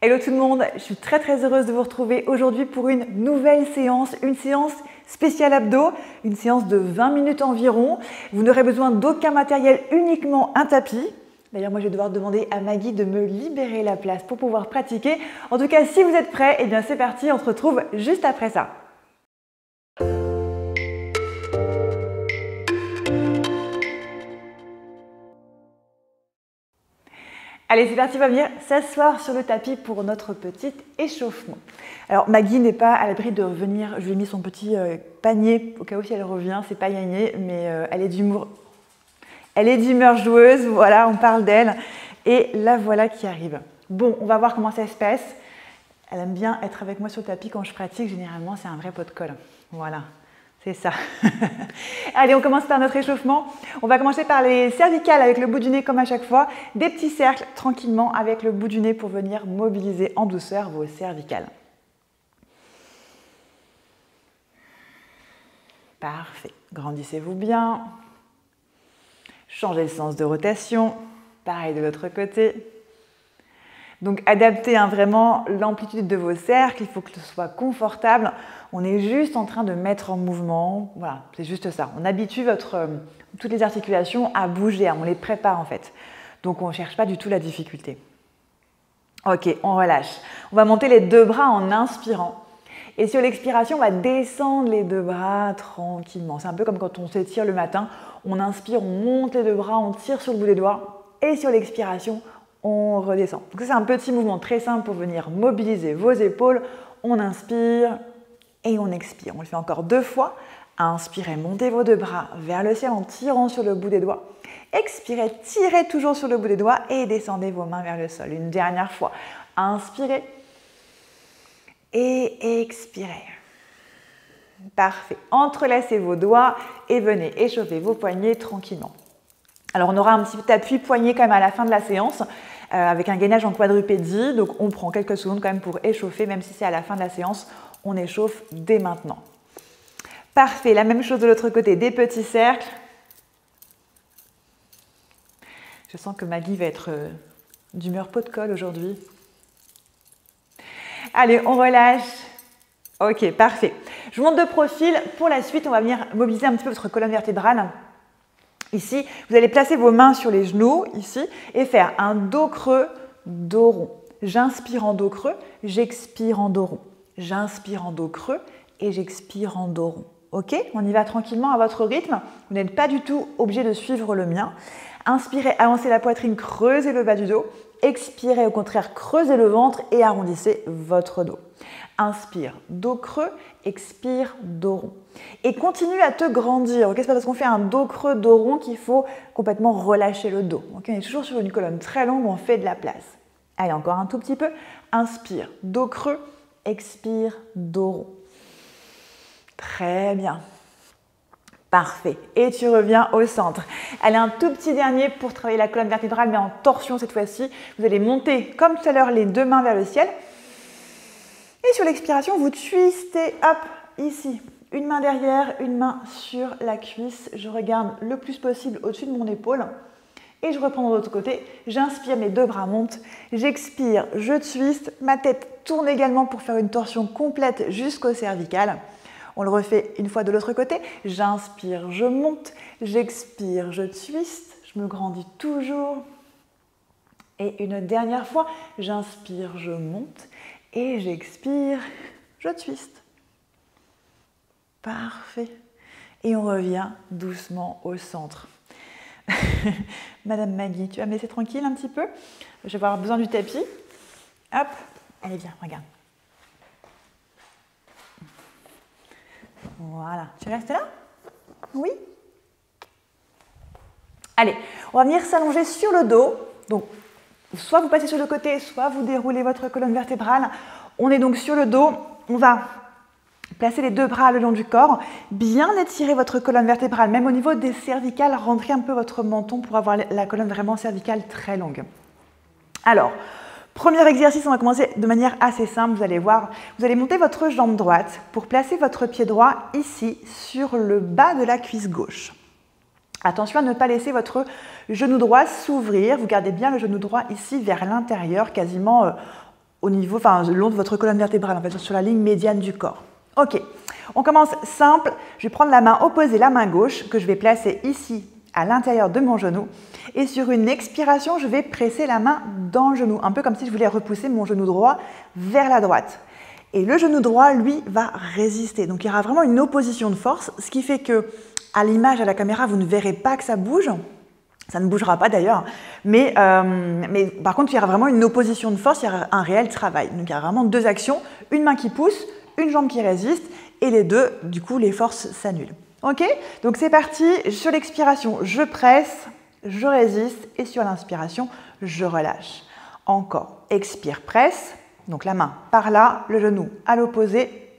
Hello tout le monde, je suis très heureuse de vous retrouver aujourd'hui pour une nouvelle séance, une séance spéciale abdos, une séance de 20 minutes environ. Vous n'aurez besoin d'aucun matériel, uniquement un tapis. D'ailleurs, moi je vais devoir demander à Maggie de me libérer la place pour pouvoir pratiquer. En tout cas, si vous êtes prêts, eh bien c'est parti, on se retrouve juste après ça. Allez, c'est parti, on va venir s'asseoir sur le tapis pour notre petit échauffement. Alors, Maggie n'est pas à l'abri de revenir. Je lui ai mis son petit panier au cas où si elle revient. C'est pas gagné, mais elle est d'humour. Elle est d'humeur joueuse. Voilà, on parle d'elle. Et la voilà qui arrive. Bon, on va voir comment ça se passe. Elle aime bien être avec moi sur le tapis quand je pratique. Généralement, c'est un vrai pot de colle. Voilà. C'est ça. Allez, on commence par notre échauffement. On va commencer par les cervicales avec le bout du nez comme à chaque fois. Des petits cercles tranquillement avec le bout du nez pour venir mobiliser en douceur vos cervicales. Parfait. Grandissez-vous bien. Changez le sens de rotation. Pareil de l'autre côté. Donc adaptez vraiment l'amplitude de vos cercles, il faut que ce soit confortable. On est juste en train de mettre en mouvement, voilà, c'est juste ça. On habitue toutes les articulations à bouger, on les prépare en fait. Donc on ne cherche pas du tout la difficulté. Ok, on relâche. On va monter les deux bras en inspirant. Et sur l'expiration, on va descendre les deux bras tranquillement. C'est un peu comme quand on s'étire le matin. On inspire, on monte les deux bras, on tire sur le bout des doigts. Et sur l'expiration, on redescend. Donc c'est un petit mouvement très simple pour venir mobiliser vos épaules. On inspire et on expire. On le fait encore 2 fois. Inspirez, montez vos deux bras vers le ciel en tirant sur le bout des doigts. Expirez, tirez toujours sur le bout des doigts et descendez vos mains vers le sol. Une dernière fois. Inspirez et expirez. Parfait. Entrelacez vos doigts et venez échauffer vos poignets tranquillement. Alors on aura un petit appui poignet quand même à la fin de la séance avec un gainage en quadrupédie. Donc on prend quelques secondes quand même pour échauffer, même si c'est à la fin de la séance, on échauffe dès maintenant. Parfait, la même chose de l'autre côté, des petits cercles. Je sens que Maggie va être d'humeur pot de colle aujourd'hui. Allez, on relâche. Ok, parfait. Je vous montre de profil. Pour la suite, on va venir mobiliser un petit peu votre colonne vertébrale. Ici, vous allez placer vos mains sur les genoux, ici, et faire un dos creux, dos rond. J'inspire en dos creux, j'expire en dos rond. J'inspire en dos creux et j'expire en dos rond. Ok? On y va tranquillement à votre rythme. Vous n'êtes pas du tout obligé de suivre le mien. Inspirez, avancez la poitrine, creusez le bas du dos. Expirez, au contraire, creusez le ventre et arrondissez votre dos. Inspire, dos creux, expire, dos rond. Et continue à te grandir. Okay, c'est pas parce qu'on fait un dos creux, dos rond qu'il faut complètement relâcher le dos. Okay, on est toujours sur une colonne très longue, on fait de la place. Allez, encore un tout petit peu. Inspire, dos creux, expire, dos rond. Très bien. Parfait. Et tu reviens au centre. Allez, un tout petit dernier pour travailler la colonne vertébrale, mais en torsion cette fois-ci. Vous allez monter, comme tout à l'heure, les deux mains vers le ciel. Et sur l'expiration, vous twistez, hop, ici. Une main derrière, une main sur la cuisse. Je regarde le plus possible au-dessus de mon épaule. Et je reprends de l'autre côté. J'inspire, mes deux bras montent. J'expire, je twiste. Ma tête tourne également pour faire une torsion complète jusqu'au cervical. On le refait une fois de l'autre côté. J'inspire, je monte. J'expire, je twiste. Je me grandis toujours. Et une dernière fois, j'inspire, je monte. Et j'expire, je twiste. Parfait. Et on revient doucement au centre. Madame Maggie, tu vas me laisser tranquille un petit peu? Je vais avoir besoin du tapis. Hop, allez viens, regarde. Voilà, tu restes là? Oui? Allez, on va venir s'allonger sur le dos. Donc, soit vous passez sur le côté, soit vous déroulez votre colonne vertébrale. On est donc sur le dos. On va placer les deux bras le long du corps. Bien étirer votre colonne vertébrale, même au niveau des cervicales. Rentrez un peu votre menton pour avoir la colonne vraiment cervicale très longue. Alors, premier exercice, on va commencer de manière assez simple. Vous allez voir, vous allez monter votre jambe droite pour placer votre pied droit ici sur le bas de la cuisse gauche. Attention à ne pas laisser votre genou droit s'ouvrir. Vous gardez bien le genou droit ici vers l'intérieur, quasiment au niveau, enfin, le long de votre colonne vertébrale, en fait, sur la ligne médiane du corps. Ok, on commence simple. Je vais prendre la main opposée, la main gauche, que je vais placer ici, à l'intérieur de mon genou. Et sur une expiration, je vais presser la main dans le genou, un peu comme si je voulais repousser mon genou droit vers la droite. Et le genou droit, lui, va résister. Donc, il y aura vraiment une opposition de force, ce qui fait que, à l'image, à la caméra, vous ne verrez pas que ça bouge. Ça ne bougera pas d'ailleurs, mais par contre, il y aura vraiment une opposition de force, il y aura un réel travail. Donc, il y a vraiment deux actions, une main qui pousse, une jambe qui résiste, et les deux, du coup, les forces s'annulent. Ok? Donc, c'est parti. Sur l'expiration, je presse, je résiste, et sur l'inspiration, je relâche. Encore. Expire, presse. Donc, la main par là, le genou à l'opposé,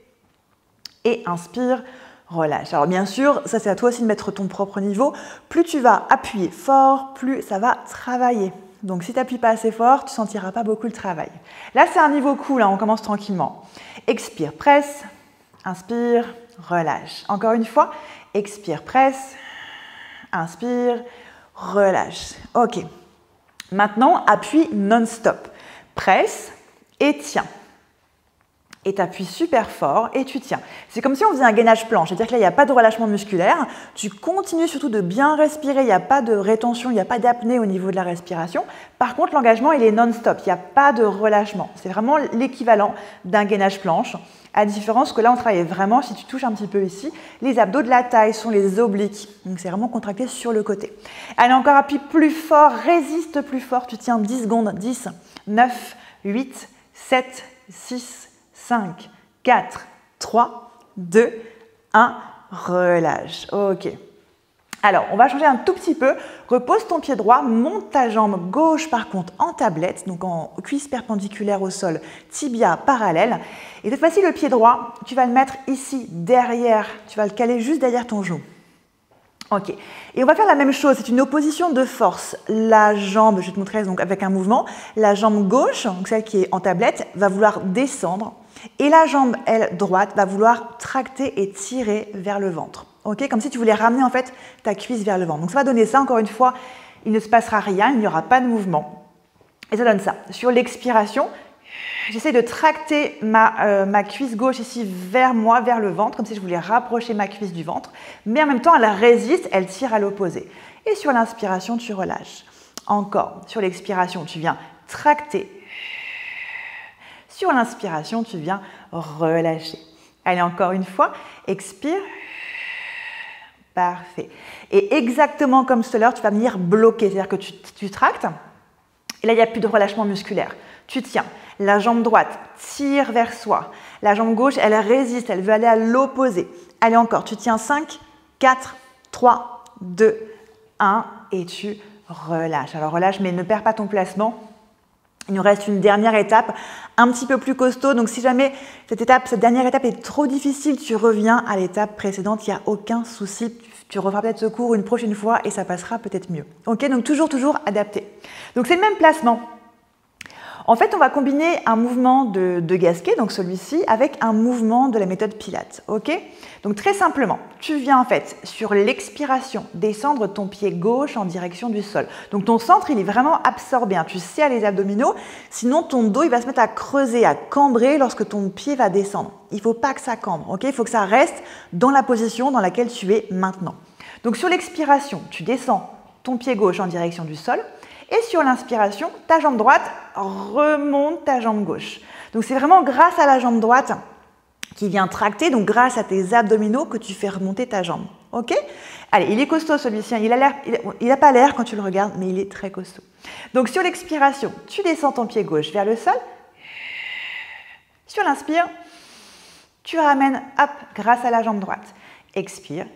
et inspire, relâche. Alors bien sûr, ça c'est à toi aussi de mettre ton propre niveau. Plus tu vas appuyer fort, plus ça va travailler. Donc si tu n'appuies pas assez fort, tu ne sentiras pas beaucoup le travail. Là c'est un niveau cool, hein, on commence tranquillement. Expire, presse, inspire, relâche. Encore une fois, expire, presse, inspire, relâche. Ok. Maintenant, appuie non-stop. Presse et tiens. Et tu appuies super fort et tu tiens. C'est comme si on faisait un gainage planche, c'est-à-dire que là, il n'y a pas de relâchement musculaire. Tu continues surtout de bien respirer, il n'y a pas de rétention, il n'y a pas d'apnée au niveau de la respiration. Par contre, l'engagement, il est non-stop, il n'y a pas de relâchement. C'est vraiment l'équivalent d'un gainage planche, à différence que là, on travaille vraiment, si tu touches un petit peu ici, les abdos de la taille sont les obliques. Donc, c'est vraiment contracté sur le côté. Allez, encore appuie plus fort, résiste plus fort. Tu tiens 10 secondes. 10, 9, 8, 7, 6, 5, 4, 3, 2, 1, relâche. Ok. Alors, on va changer un tout petit peu. Repose ton pied droit, monte ta jambe gauche par contre en tablette, donc en cuisse perpendiculaire au sol, tibia parallèle. Et cette fois-ci, le pied droit, tu vas le mettre ici, derrière, tu vas le caler juste derrière ton genou. Ok, et on va faire la même chose, c'est une opposition de force. La jambe, je vais te montrer donc avec un mouvement, la jambe gauche, donc celle qui est en tablette, va vouloir descendre et la jambe, elle, droite, va vouloir tracter et tirer vers le ventre. Ok, comme si tu voulais ramener en fait ta cuisse vers le ventre. Donc ça va donner ça, encore une fois, il ne se passera rien, il n'y aura pas de mouvement. Et ça donne ça. Sur l'expiration, j'essaie de tracter ma cuisse gauche ici vers moi, vers le ventre, comme si je voulais rapprocher ma cuisse du ventre. Mais en même temps, elle résiste, elle tire à l'opposé. Et sur l'inspiration, tu relâches. Encore, sur l'expiration, tu viens tracter. Sur l'inspiration, tu viens relâcher. Allez, encore une fois, expire. Parfait. Et exactement comme tout à l'heure, tu vas venir bloquer, c'est-à-dire que tu tractes. Et là, il n'y a plus de relâchement musculaire. Tu tiens. La jambe droite tire vers soi. La jambe gauche, elle résiste, elle veut aller à l'opposé. Allez encore, tu tiens 5, 4, 3, 2, 1 et tu relâches. Alors relâche, mais ne perds pas ton placement. Il nous reste une dernière étape, un petit peu plus costaud. Donc si jamais cette dernière étape est trop difficile, tu reviens à l'étape précédente, il n'y a aucun souci. Tu referas peut-être ce cours une prochaine fois et ça passera peut-être mieux. Ok, donc toujours adapté. Donc c'est le même placement. En fait, on va combiner un mouvement de Gasquet, donc celui-ci, avec un mouvement de la méthode Pilates. Ok? Donc très simplement, tu viens en fait sur l'expiration descendre ton pied gauche en direction du sol. Donc ton centre, il est vraiment absorbé. Hein. Tu serres les abdominaux, sinon ton dos il va se mettre à creuser, à cambrer lorsque ton pied va descendre. Il ne faut pas que ça cambre. Ok? Il faut que ça reste dans la position dans laquelle tu es maintenant. Donc sur l'expiration, tu descends ton pied gauche en direction du sol. Et sur l'inspiration, ta jambe droite remonte ta jambe gauche. Donc c'est vraiment grâce à la jambe droite qui vient tracter, donc grâce à tes abdominaux que tu fais remonter ta jambe. Ok? Allez, il est costaud celui-ci, il n'a pas l'air quand tu le regardes, mais il est très costaud. Donc sur l'expiration, tu descends ton pied gauche vers le sol. Sur l'inspire, tu ramènes, hop, grâce à la jambe droite. Expire.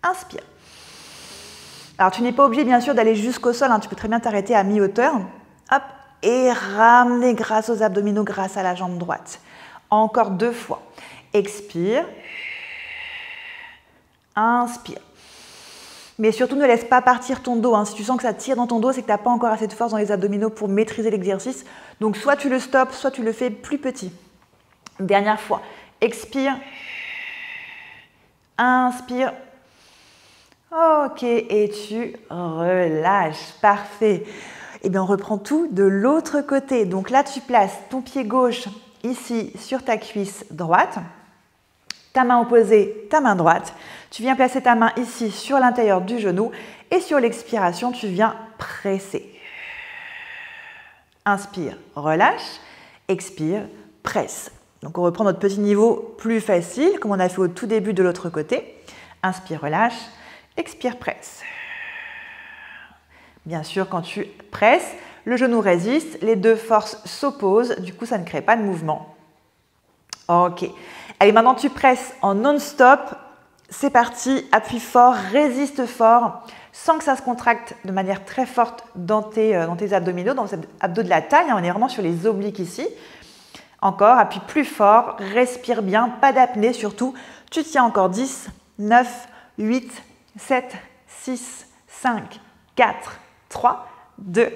Inspire. Alors, tu n'es pas obligé, bien sûr, d'aller jusqu'au sol. Hein. Tu peux très bien t'arrêter à mi-hauteur. Hop, et ramener grâce aux abdominaux, grâce à la jambe droite. Encore 2 fois. Expire. Inspire. Mais surtout, ne laisse pas partir ton dos. Hein. Si tu sens que ça tire dans ton dos, c'est que tu n'as pas encore assez de force dans les abdominaux pour maîtriser l'exercice. Donc, soit tu le stoppes, soit tu le fais plus petit. Dernière fois. Expire. Inspire. Ok, et tu relâches. Parfait. Et bien on reprend tout de l'autre côté. Donc là, tu places ton pied gauche ici sur ta cuisse droite, ta main opposée, ta main droite. Tu viens placer ta main ici sur l'intérieur du genou et sur l'expiration, tu viens presser. Inspire, relâche, expire, presse. Donc on reprend notre petit niveau plus facile, comme on a fait au tout début de l'autre côté. Inspire, relâche, expire, presse. Bien sûr, quand tu presses, le genou résiste, les deux forces s'opposent, du coup ça ne crée pas de mouvement. Ok. Allez, maintenant tu presses en non-stop. C'est parti, appuie fort, résiste fort, sans que ça se contracte de manière très forte dans tes abdominaux, dans les abdos de la taille. On est vraiment sur les obliques ici. Encore, appuie plus fort, respire bien, pas d'apnée surtout. Tu tiens encore 10, 9, 8, 7, 6, 5, 4, 3, 2,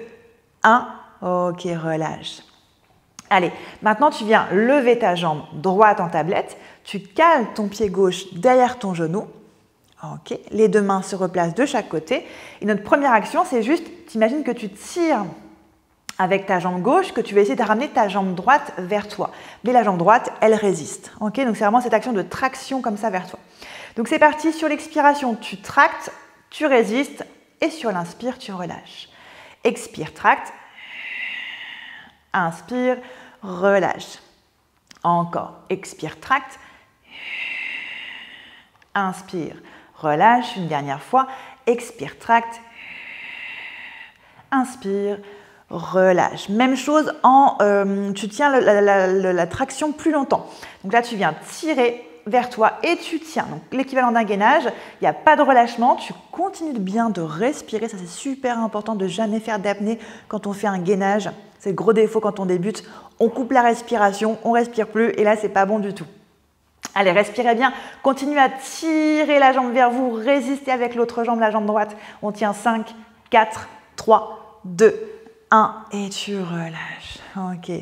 1. Ok, relâche. Allez, maintenant tu viens lever ta jambe droite en tablette. Tu cales ton pied gauche derrière ton genou. Ok, les deux mains se replacent de chaque côté. Et notre première action, c'est juste, t'imagines que tu tires avec ta jambe gauche, que tu vas essayer de ramener ta jambe droite vers toi. Mais la jambe droite, elle résiste. Ok, donc c'est vraiment cette action de traction comme ça vers toi. Donc c'est parti, sur l'expiration, tu tractes, tu résistes, et sur l'inspire, tu relâches. Expire, tracte. Inspire, relâche. Encore, expire, tracte. Inspire, relâche, une dernière fois. Expire, tracte. Inspire, relâche. Même chose tu tiens la traction plus longtemps. Donc là, tu viens tirer vers toi et tu tiens. Donc l'équivalent d'un gainage, il n'y a pas de relâchement. Tu continues bien de respirer. Ça, c'est super important de jamais faire d'apnée quand on fait un gainage. C'est le gros défaut quand on débute. On coupe la respiration, on ne respire plus et là, c'est pas bon du tout. Allez, respirez bien. Continuez à tirer la jambe vers vous. Résistez avec l'autre jambe, la jambe droite. On tient 5, 4, 3, 2, 1 et tu relâches. Ok.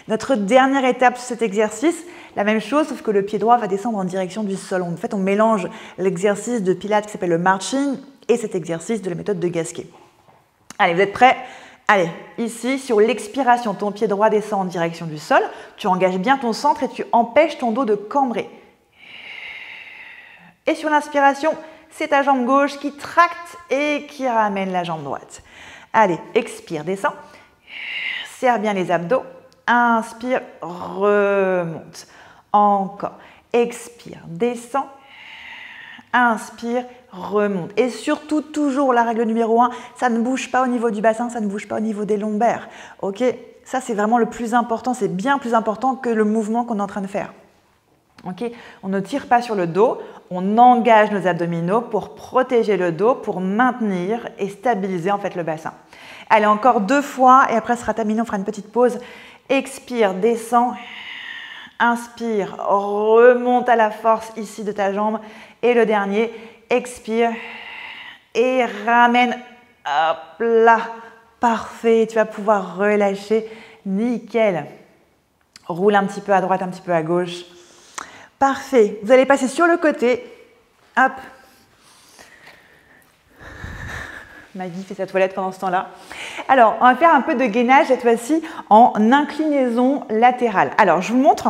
Notre dernière étape sur cet exercice, la même chose, sauf que le pied droit va descendre en direction du sol. En fait, on mélange l'exercice de Pilates qui s'appelle le marching et cet exercice de la méthode de Gasquet. Allez, vous êtes prêts? Allez, ici, sur l'expiration, ton pied droit descend en direction du sol. Tu engages bien ton centre et tu empêches ton dos de cambrer. Et sur l'inspiration, c'est ta jambe gauche qui tracte et qui ramène la jambe droite. Allez, expire, descends. Serre bien les abdos. Inspire, remonte. Encore. Expire, descends. Inspire, remonte. Et surtout, toujours la règle numéro 1, ça ne bouge pas au niveau du bassin, ça ne bouge pas au niveau des lombaires. Ok? Ça, c'est vraiment le plus important. C'est bien plus important que le mouvement qu'on est en train de faire. Okay. On ne tire pas sur le dos, on engage nos abdominaux pour protéger le dos, pour maintenir et stabiliser en fait le bassin. Allez, encore 2 fois et après ce sera terminé, on fera une petite pause. Expire, descends, inspire, remonte à la force ici de ta jambe et le dernier, expire et ramène, hop là, parfait, tu vas pouvoir relâcher, nickel. Roule un petit peu à droite, un petit peu à gauche. Parfait. Vous allez passer sur le côté. Hop. Maggie fait sa toilette pendant ce temps-là. Alors, on va faire un peu de gainage cette fois-ci en inclinaison latérale. Alors, je vous montre.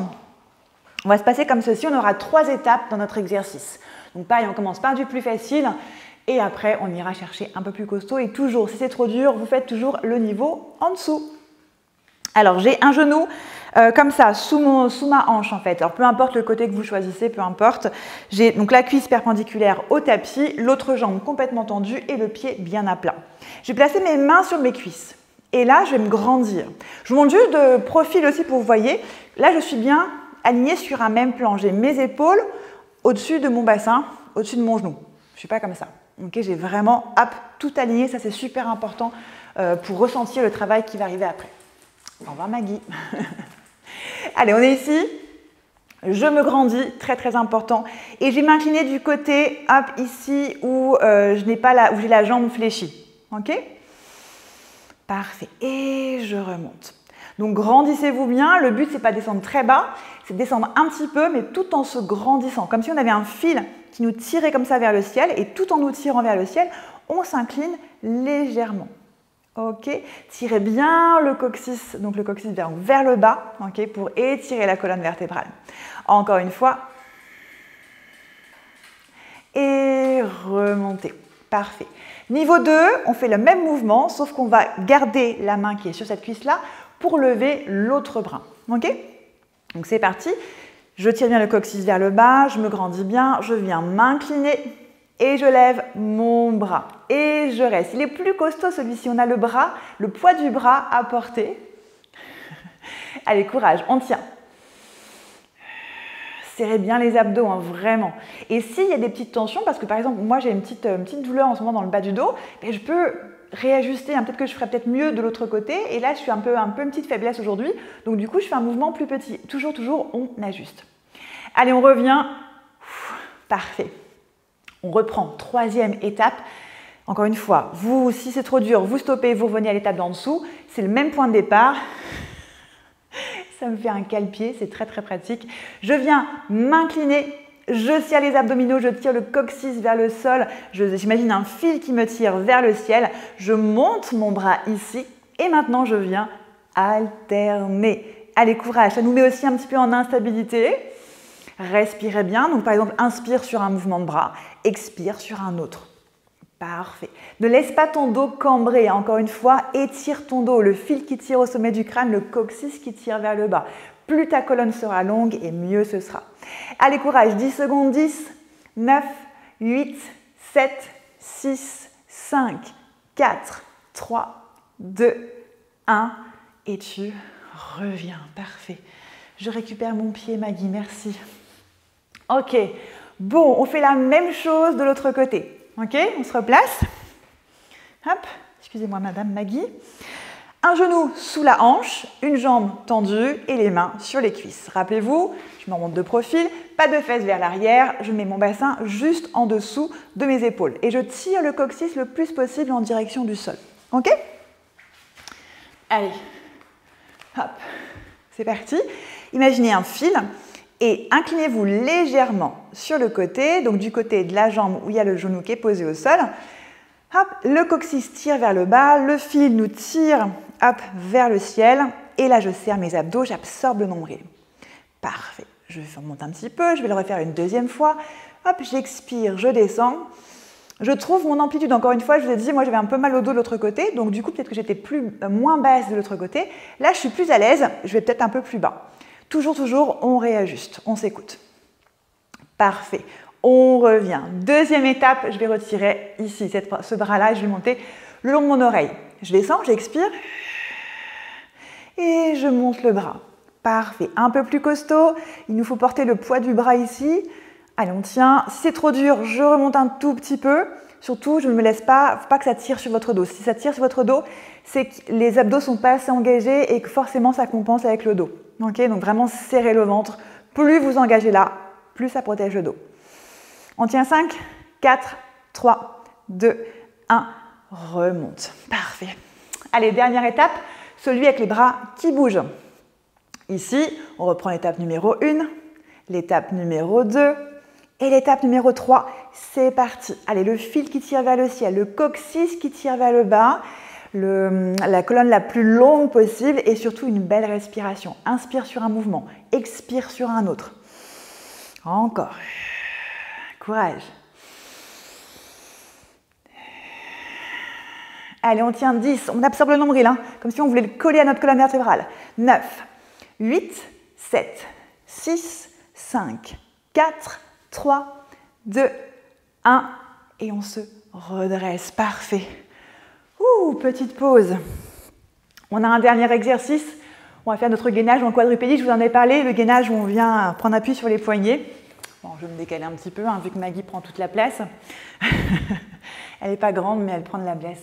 On va se passer comme ceci. On aura 3 étapes dans notre exercice. Donc, pareil, on commence par du plus facile et après, on ira chercher un peu plus costaud. Et toujours, si c'est trop dur, vous faites toujours le niveau en dessous. Alors, j'ai un genou comme ça, sous ma hanche en fait. Alors, peu importe le côté que vous choisissez, peu importe. J'ai donc la cuisse perpendiculaire au tapis, l'autre jambe complètement tendue et le pied bien à plat. Je vais placer mes mains sur mes cuisses. Et là, je vais me grandir. Je vous montre juste de profil aussi pour que vous voyez. Là, je suis bien alignée sur un même plan. J'ai mes épaules au-dessus de mon bassin, au-dessus de mon genou. Je ne suis pas comme ça. Okay, j'ai vraiment tout aligné. Ça, c'est super important pour ressentir le travail qui va arriver après. Au revoir Maggie. Allez, on est ici. Je me grandis, très très important. Et je vais m'incliner du côté, hop, ici où où j'ai la jambe fléchie. Ok? Parfait. Et je remonte. Donc grandissez-vous bien. Le but, c'est pas descendre très bas, c'est descendre un petit peu, mais tout en se grandissant. Comme si on avait un fil qui nous tirait comme ça vers le ciel. Et tout en nous tirant vers le ciel, on s'incline légèrement. Ok, tirez bien le coccyx, donc le coccyx vers le bas, ok, pour étirer la colonne vertébrale. Encore une fois. Et remontez. Parfait. Niveau 2, on fait le même mouvement, sauf qu'on va garder la main qui est sur cette cuisse-là pour lever l'autre bras. Ok? Donc c'est parti. Je tire bien le coccyx vers le bas, je me grandis bien, je viens m'incliner et je lève mon bras. Et je reste. Il est plus costaud celui-ci. On a le bras, le poids du bras à porter. Allez, courage, on tient. Serrez bien les abdos, hein, vraiment. Et s'il y a des petites tensions, parce que par exemple, moi j'ai une petite douleur en ce moment dans le bas du dos, je peux réajuster, hein, peut-être que je ferai peut-être mieux de l'autre côté, et là je suis un peu une petite faiblesse aujourd'hui, donc du coup je fais un mouvement plus petit. Toujours, on ajuste. Allez, on revient. Parfait. On reprend, 3e étape. Encore une fois, vous, si c'est trop dur, vous stoppez, vous revenez à l'étape d'en dessous. C'est le même point de départ. Ça me fait un cale-pied, c'est très très pratique. Je viens m'incliner, je serre les abdominaux, je tire le coccyx vers le sol. J'imagine un fil qui me tire vers le ciel. Je monte mon bras ici et maintenant je viens alterner. Allez, courage, ça nous met aussi un petit peu en instabilité. Respirez bien, donc par exemple, inspire sur un mouvement de bras, expire sur un autre. Parfait. Ne laisse pas ton dos cambrer. Encore une fois, étire ton dos. Le fil qui tire au sommet du crâne, le coccyx qui tire vers le bas. Plus ta colonne sera longue et mieux ce sera. Allez, courage. 10 secondes. 10, 9, 8, 7, 6, 5, 4, 3, 2, 1. Et tu reviens. Parfait. Je récupère mon pied, Maggie. Merci. Ok. Bon, on fait la même chose de l'autre côté. Ok, on se replace. Hop, excusez-moi Madame Maggie. Un genou sous la hanche, une jambe tendue et les mains sur les cuisses. Rappelez-vous, je me remonte de profil, pas de fesses vers l'arrière, je mets mon bassin juste en dessous de mes épaules et je tire le coccyx le plus possible en direction du sol. Ok? Allez, hop, c'est parti. Imaginez un fil. Et inclinez-vous légèrement sur le côté, donc du côté de la jambe où il y a le genou qui est posé au sol. Hop, le coccyx tire vers le bas, le fil nous tire hop, vers le ciel. Et là, je serre mes abdos, j'absorbe le nombril. Parfait. Je remonte un petit peu, je vais le refaire une deuxième fois. Hop, j'expire, je descends. Je trouve mon amplitude, encore une fois, je vous ai dit, moi j'avais un peu mal au dos de l'autre côté, donc du coup peut-être que j'étais moins basse de l'autre côté. Là, je suis plus à l'aise, je vais peut-être un peu plus bas. Toujours, on réajuste, on s'écoute. Parfait. On revient. Deuxième étape, je vais retirer ici ce bras-là et je vais le monter le long de mon oreille. Je descends, j'expire et je monte le bras. Parfait. Un peu plus costaud. Il nous faut porter le poids du bras ici. Allez, on tient. Si c'est trop dur, je remonte un tout petit peu. Surtout, je ne me laisse pas, faut pas que ça tire sur votre dos. Si ça tire sur votre dos, c'est que les abdos ne sont pas assez engagés et que forcément ça compense avec le dos. Okay, donc vraiment serrez le ventre. Plus vous engagez là, plus ça protège le dos. On tient 5, 4, 3, 2, 1. Remonte. Parfait. Allez, dernière étape, celui avec les bras qui bougent. Ici, on reprend l'étape numéro 1, l'étape numéro 2 et l'étape numéro 3. C'est parti. Allez, le fil qui tire vers le ciel, le coccyx qui tire vers le bas. La colonne la plus longue possible et surtout une belle respiration. Inspire sur un mouvement, expire sur un autre. Encore. Courage. Allez, on tient 10. On absorbe le nombril, hein, comme si on voulait le coller à notre colonne vertébrale. 9, 8, 7, 6, 5, 4, 3, 2, 1. Et on se redresse. Parfait. Ouh, petite pause. On a un dernier exercice. On va faire notre gainage en quadrupédie. Je vous en ai parlé, le gainage où on vient prendre appui sur les poignets. Bon, je vais me décaler un petit peu, hein, vu que Maggie prend toute la place. Elle n'est pas grande, mais elle prend de la place.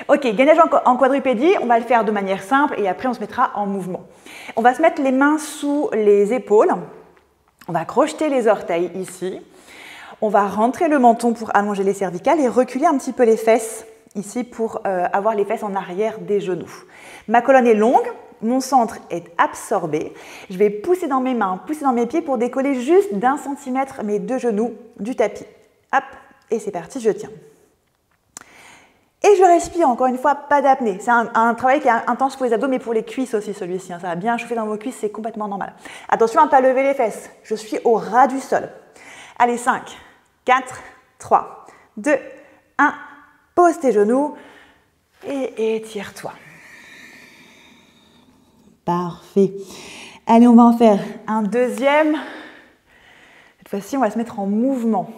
Ok, gainage en quadrupédie, on va le faire de manière simple et après on se mettra en mouvement. On va se mettre les mains sous les épaules. On va crocheter les orteils ici. On va rentrer le menton pour allonger les cervicales et reculer un petit peu les fesses ici pour avoir les fesses en arrière des genoux. Ma colonne est longue, mon centre est absorbé. Je vais pousser dans mes mains, pousser dans mes pieds pour décoller juste d'1 centimètre mes deux genoux du tapis. Hop, et c'est parti, je tiens. Et je respire, encore une fois, pas d'apnée. C'est un travail qui est intense pour les abdos, mais pour les cuisses aussi, celui-ci. Hein. Ça va bien chauffer dans vos cuisses, c'est complètement normal. Attention à ne pas lever les fesses. Je suis au ras du sol. Allez, 5, 4, 3, 2, 1. Pose tes genoux et étire-toi. Parfait. Allez, on va en faire un deuxième. Cette fois-ci, on va se mettre en mouvement.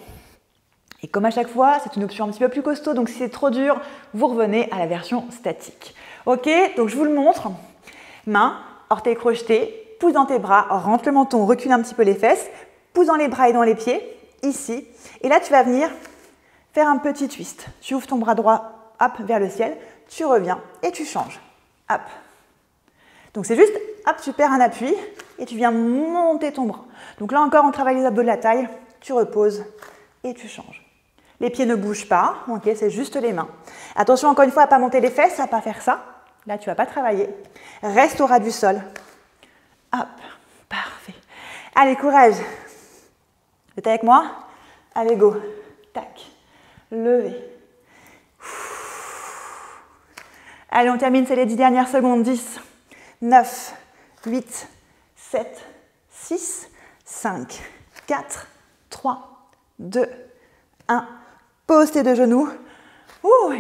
Et comme à chaque fois, c'est une option un petit peu plus costaud, donc si c'est trop dur, vous revenez à la version statique. Ok, donc je vous le montre. Main, orteils crochetés, pouce dans tes bras, rentre le menton, recule un petit peu les fesses, pouce dans les bras et dans les pieds, ici. Et là, tu vas venir faire un petit twist. Tu ouvres ton bras droit, hop, vers le ciel, tu reviens et tu changes. Hop. Donc c'est juste, hop, tu perds un appui et tu viens monter ton bras. Donc là encore, on travaille les abdos de la taille, tu reposes et tu changes. Les pieds ne bougent pas, ok, c'est juste les mains. Attention encore une fois à ne pas monter les fesses, à ne pas faire ça. Là, tu ne vas pas travailler. Reste au ras du sol. Hop, parfait. Allez, courage. Vous êtes avec moi? Allez, go. Tac. Levez. Allez, on termine, c'est les 10 dernières secondes. 10, 9, 8, 7, 6, 5, 4, 3, 2, 1. Pose tes deux genoux.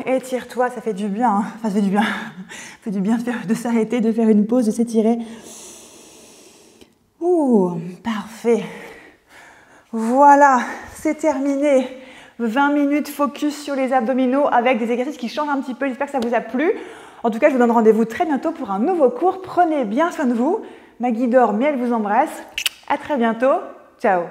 Étire-toi, ça fait du bien. Hein. Enfin, ça fait du bien. Ça fait du bien de s'arrêter, de faire une pause, de s'étirer. Parfait. Voilà, c'est terminé. 20 minutes focus sur les abdominaux avec des exercices qui changent un petit peu. J'espère que ça vous a plu. En tout cas, je vous donne rendez-vous très bientôt pour un nouveau cours. Prenez bien soin de vous. Maggie dort, mais elle vous embrasse. À très bientôt. Ciao.